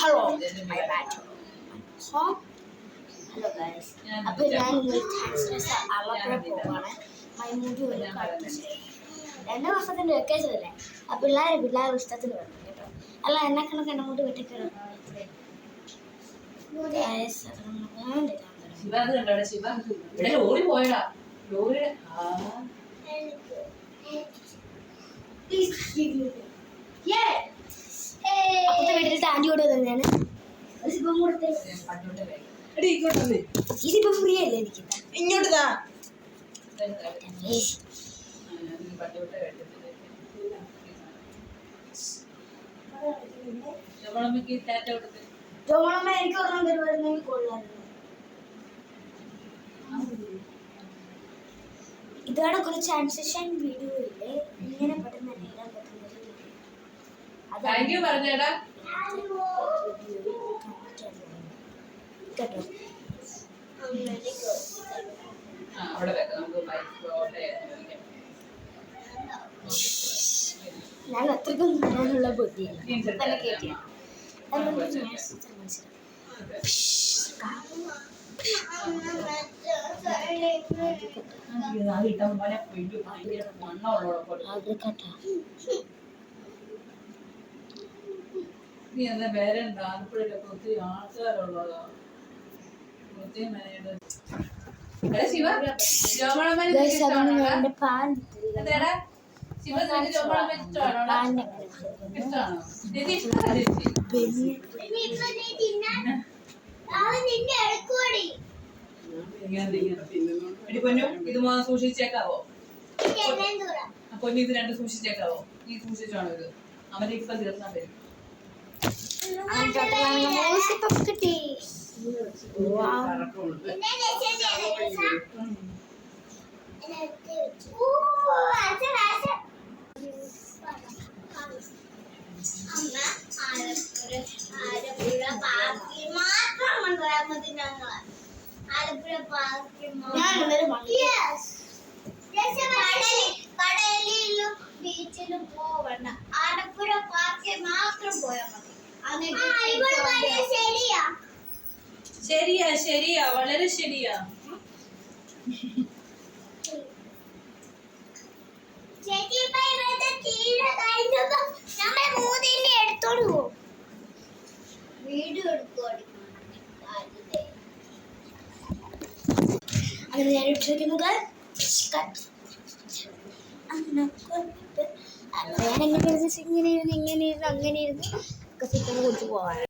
Hello my bat hello guys. അപ്പോൾ ഞാൻ ആലപ്പുഴ പോവാണ്. മൈമുടി ഒരു കട്ട് 2 മാസത്തിൻ്റെ വെക്കേഷൻ അല്ലേ. ആ പിള്ളേർ ഇഷ്ടത്തിന് വരണം കേട്ടോ. അല്ല എന്നെ കണക്ക് എൻ്റെ മുടി വെട്ടിക്കിടും. അപ്പത്തെ വീട്ടിൽ ആൻറ്റി കൂടെ തന്നെയാണ്. ഇതിപ്പോ ഫ്രീ അല്ലേ എനിക്ക് ഇങ്ങോട്ട് ജോമളമ്മ എനിക്ക് ഒരെണ്ണം തരുമായിരുന്നെങ്കിൽ കൊള്ളായിരുന്നു. ഇതാണ് കുറച്ച് ട്രാൻസിഷൻ വീഡിയോ ഇല്ലേ, ഇങ്ങനെ പെട്ടെന്ന് തന്നെ ഇടാൻ പറ്റുന്ന കേട്ടോ. ഞാൻ അത്രയ്ക്കും ഞാനുള്ള ബുദ്ധിയല്ല തന്നെ കേട്ടില്ല. നീ എന്താ പേരെന്താ ആലപ്പുഴയിലൊക്കെ ഒത്തിരി ആൾക്കാരുള്ളതാ. ഇത് സൂക്ഷിച്ചേക്കാവോ? പൊന്നു ഇത് 2 സൂക്ഷിച്ചേക്കാവോ? ഈ സൂക്ഷിച്ചാണോ ഇത്? അവന്റെ ഇപ്പൊ തീർന്നാ വരും. കടലിലും ബീച്ചിലും പോവണ്ട, ആലപ്പുഴ പാർക്കിൽ മാത്രം പോയാൽ മതി. ശരിയാ ശരിയാ വളരെ ശരിയാ. വീഡിയോ എടുക്കുവാടി അങ്ങനെ ഞാൻ ഇട്ടിരിക്കുന്നത് ഇങ്ങനെ ഇരുന്ന് അങ്ങനെ ഇരുന്ന് ഒക്കെ സിസ്റ്റം കൊടുത്തു പോകാൻ.